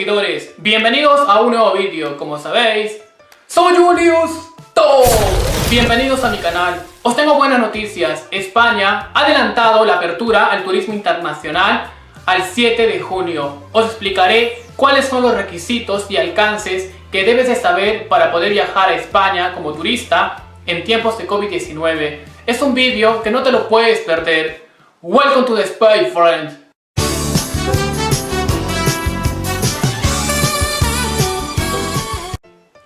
seguidores, bienvenidos a un nuevo vídeo. Como sabéis, soy Julius Top. Bienvenidos a mi canal. Os tengo buenas noticias. España ha adelantado la apertura al turismo internacional al 7 de junio. Os explicaré cuáles son los requisitos y alcances que debes de saber para poder viajar a España como turista en tiempos de COVID-19. Es un vídeo que no te lo puedes perder. Welcome to the Spy Friend.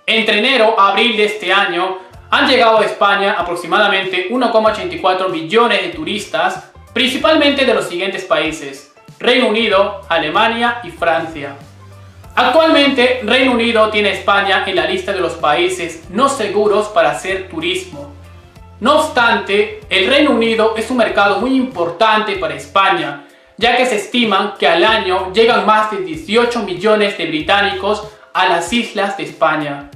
Entre enero a abril de este año han llegado a España aproximadamente 1,84 millones de turistas, principalmente de los siguientes países: Reino Unido, Alemania y Francia. Actualmente, Reino Unido tiene a España en la lista de los países no seguros para hacer turismo. No obstante, el Reino Unido es un mercado muy importante para España, ya que se estima que al año llegan más de 18 millones de británicos a las islas de España.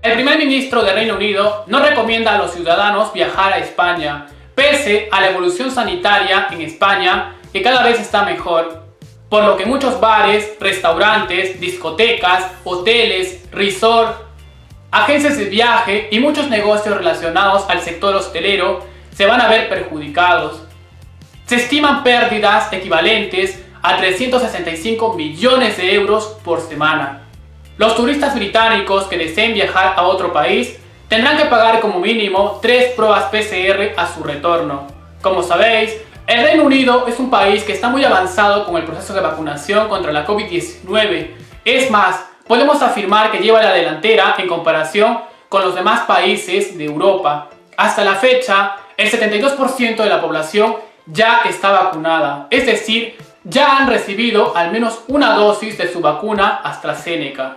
El primer ministro de Reino Unido no recomienda a los ciudadanos viajar a España, pese a la evolución sanitaria en España, que cada vez está mejor, por lo que muchos bares, restaurantes, discotecas, hoteles, resort, agencias de viaje y muchos negocios relacionados al sector hostelero se van a ver perjudicados. Se estiman pérdidas equivalentes a 365 millones de euros por semana. Los turistas británicos que deseen viajar a otro país tendrán que pagar como mínimo 3 pruebas PCR a su retorno. Como sabéis, el Reino Unido es un país que está muy avanzado con el proceso de vacunación contra la COVID-19. Es más, podemos afirmar que lleva la delantera en comparación con los demás países de Europa. Hasta la fecha, el 72% de la población ya está vacunada, es decir, ya han recibido al menos una dosis de su vacuna AstraZeneca.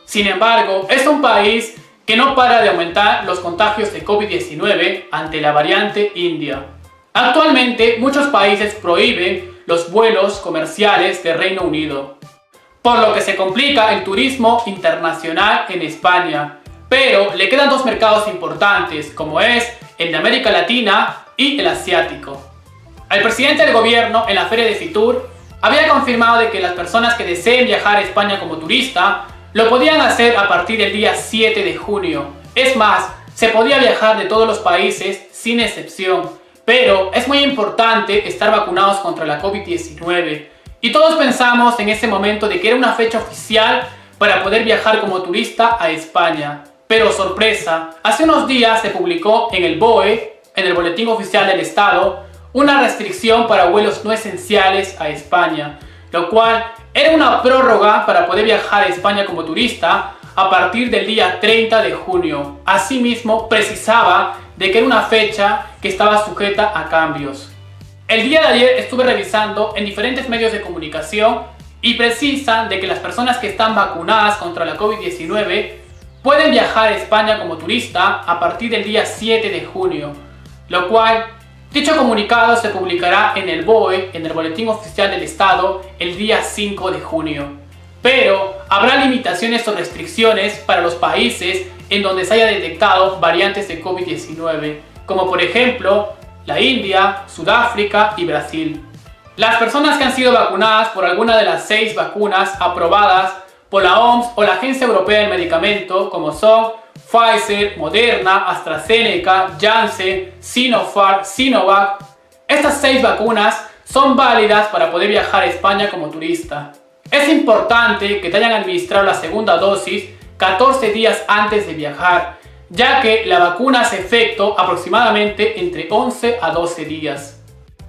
Sin embargo, es un país que no para de aumentar los contagios de COVID-19 ante la variante India. Actualmente, muchos países prohíben los vuelos comerciales de Reino Unido, por lo que se complica el turismo internacional en España. Pero le quedan dos mercados importantes, como es el de América Latina y el asiático. El presidente del gobierno en la feria de Fitur había confirmado de que las personas que deseen viajar a España como turista lo podían hacer a partir del día 7 de junio. Es más, se podía viajar de todos los países sin excepción, pero es muy importante estar vacunados contra la COVID-19. Y todos pensamos en ese momento de que era una fecha oficial para poder viajar como turista a España. Pero sorpresa, hace unos días se publicó en el BOE, en el Boletín Oficial del Estado, una restricción para vuelos no esenciales a España, lo cual era una prórroga para poder viajar a España como turista a partir del día 30 de junio. Asimismo, precisaba de que era una fecha que estaba sujeta a cambios. El día de ayer estuve revisando en diferentes medios de comunicación y precisan de que las personas que están vacunadas contra la COVID-19 pueden viajar a España como turista a partir del día 7 de junio, lo cual dicho comunicado se publicará en el BOE, en el Boletín Oficial del Estado, el día 5 de junio. Pero habrá limitaciones o restricciones para los países en donde se haya detectado variantes de COVID-19, como por ejemplo la India, Sudáfrica y Brasil. Las personas que han sido vacunadas por alguna de las 6 vacunas aprobadas por la OMS o la Agencia Europea del Medicamento, como son Pfizer, Moderna, AstraZeneca, Janssen, Sinopharm, Sinovac. Estas 6 vacunas son válidas para poder viajar a España como turista. Es importante que te hayan administrado la segunda dosis 14 días antes de viajar, ya que la vacuna hace efecto aproximadamente entre 11 a 12 días.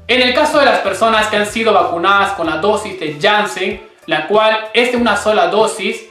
En el caso de las personas que han sido vacunadas con la dosis de Janssen, la cual es de una sola dosis,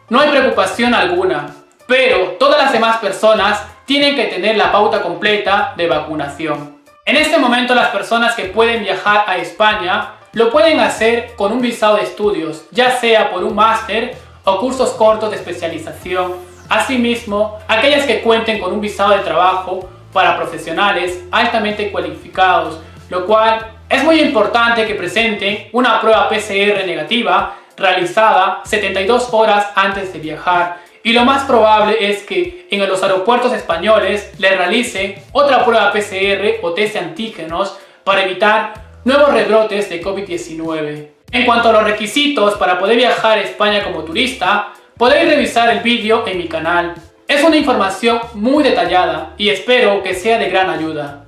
no hay preocupación alguna. Pero todas las demás personas tienen que tener la pauta completa de vacunación. En este momento, las personas que pueden viajar a España lo pueden hacer con un visado de estudios, ya sea por un máster o cursos cortos de especialización. Asimismo, aquellas que cuenten con un visado de trabajo para profesionales altamente cualificados, lo cual es muy importante que presenten una prueba PCR negativa realizada 72 horas antes de viajar. Y lo más probable es que en los aeropuertos españoles le realicen otra prueba PCR o test de antígenos para evitar nuevos rebrotes de COVID-19. En cuanto a los requisitos para poder viajar a España como turista, podéis revisar el vídeo en mi canal. Es una información muy detallada y espero que sea de gran ayuda.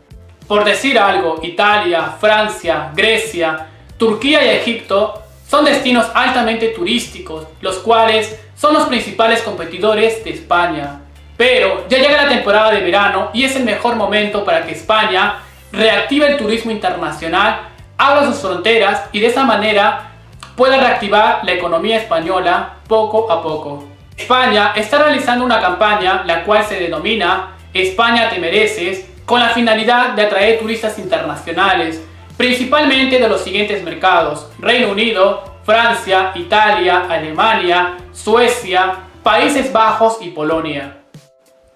Por decir algo, Italia, Francia, Grecia, Turquía y Egipto son destinos altamente turísticos, los cuales son los principales competidores de España. Pero ya llega la temporada de verano y es el mejor momento para que España reactive el turismo internacional, abra sus fronteras y de esa manera pueda reactivar la economía española poco a poco. España está realizando una campaña la cual se denomina España te mereces, con la finalidad de atraer turistas internacionales, principalmente de los siguientes mercados: Reino Unido, Francia, Italia, Alemania, Suecia, Países Bajos y Polonia.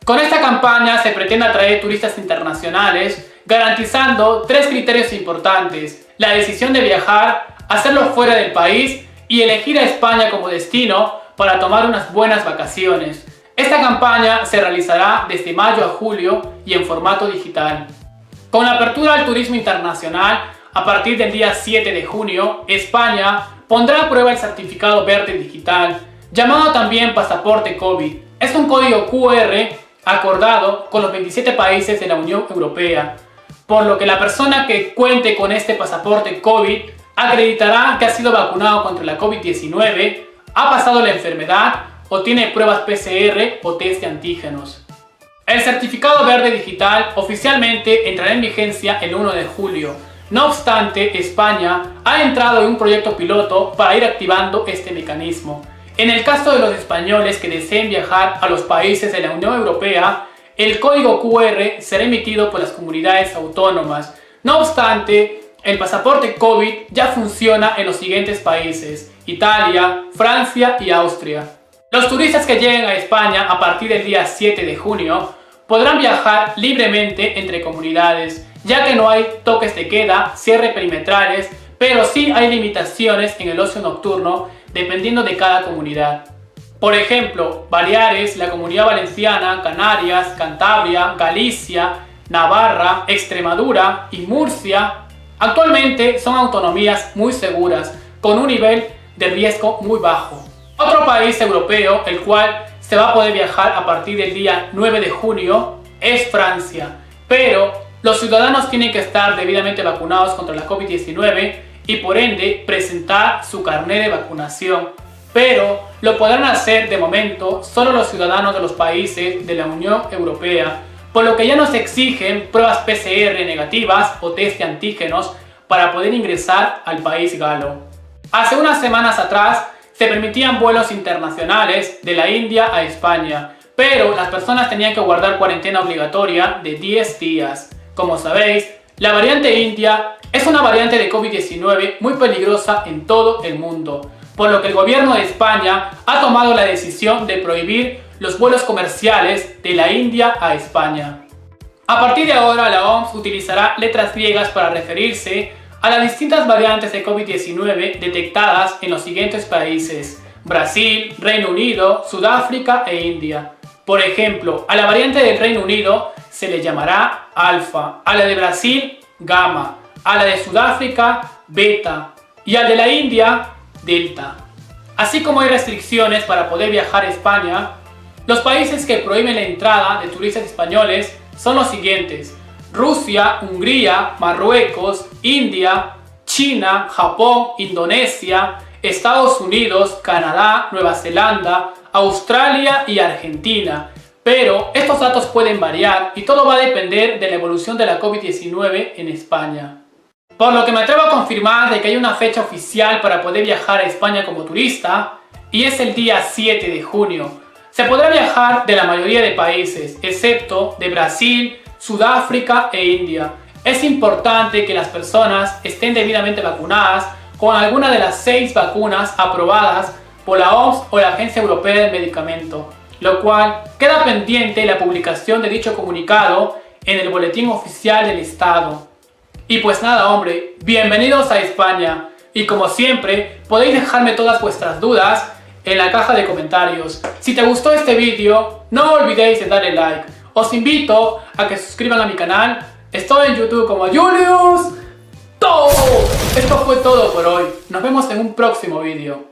Con esta campaña se pretende atraer turistas internacionales garantizando 3 criterios importantes: la decisión de viajar, hacerlo fuera del país y elegir a España como destino para tomar unas buenas vacaciones. Esta campaña se realizará desde mayo a julio y en formato digital. Con la apertura al turismo internacional, a partir del día 7 de junio, España pondrá a prueba el certificado verde digital, llamado también pasaporte COVID. Es un código QR acordado con los 27 países de la Unión Europea, por lo que la persona que cuente con este pasaporte COVID acreditará que ha sido vacunado contra la COVID-19, ha pasado la enfermedad o tiene pruebas PCR o test de antígenos. El certificado verde digital oficialmente entrará en vigencia el 1 de julio. No obstante, España ha entrado en un proyecto piloto para ir activando este mecanismo. En el caso de los españoles que deseen viajar a los países de la Unión Europea, el código QR será emitido por las comunidades autónomas. No obstante, el pasaporte COVID ya funciona en los siguientes países: Italia, Francia y Austria. Los turistas que lleguen a España a partir del día 7 de junio podrán viajar libremente entre comunidades, ya que no hay toques de queda, cierre perimetrales, pero sí hay limitaciones en el ocio nocturno dependiendo de cada comunidad. Por ejemplo, Baleares, la Comunidad Valenciana, Canarias, Cantabria, Galicia, Navarra, Extremadura y Murcia actualmente son autonomías muy seguras, con un nivel de riesgo muy bajo. Otro país europeo, el cual se va a poder viajar a partir del día 9 de junio, es Francia, pero los ciudadanos tienen que estar debidamente vacunados contra la COVID-19 y por ende presentar su carnet de vacunación, pero lo podrán hacer de momento solo los ciudadanos de los países de la Unión Europea, por lo que ya no se exigen pruebas PCR negativas o test de antígenos para poder ingresar al país galo. Hace unas semanas atrás se permitían vuelos internacionales de la India a España, pero las personas tenían que guardar cuarentena obligatoria de 10 días. Como sabéis, la variante India es una variante de COVID-19 muy peligrosa en todo el mundo, por lo que el gobierno de España ha tomado la decisión de prohibir los vuelos comerciales de la India a España. A partir de ahora, la OMS utilizará letras griegas para referirse a las distintas variantes de COVID-19 detectadas en los siguientes países: Brasil, Reino Unido, Sudáfrica e India. Por ejemplo, a la variante del Reino Unido se le llamará Alfa, a la de Brasil, Gamma, a la de Sudáfrica, Beta y a la de la India, Delta. Así como hay restricciones para poder viajar a España, los países que prohíben la entrada de turistas españoles son los siguientes: Rusia, Hungría, Marruecos, India, China, Japón, Indonesia, Estados Unidos, Canadá, Nueva Zelanda, Australia y Argentina. Pero estos datos pueden variar y todo va a depender de la evolución de la COVID-19 en España. Por lo que me atrevo a confirmar de que hay una fecha oficial para poder viajar a España como turista, y es el día 7 de junio. Se podrá viajar de la mayoría de países, excepto de Brasil, Sudáfrica e India. Es importante que las personas estén debidamente vacunadas con alguna de las 6 vacunas aprobadas por la OMS o la Agencia Europea del Medicamento, lo cual queda pendiente la publicación de dicho comunicado en el Boletín Oficial del Estado. Y pues nada, hombre, bienvenidos a España, y como siempre podéis dejarme todas vuestras dudas en la caja de comentarios. Si te gustó este vídeo, no olvidéis de darle like. Os invito a que se suscriban a mi canal. Estoy en YouTube como Julius Todo. Esto fue todo por hoy. Nos vemos en un próximo vídeo.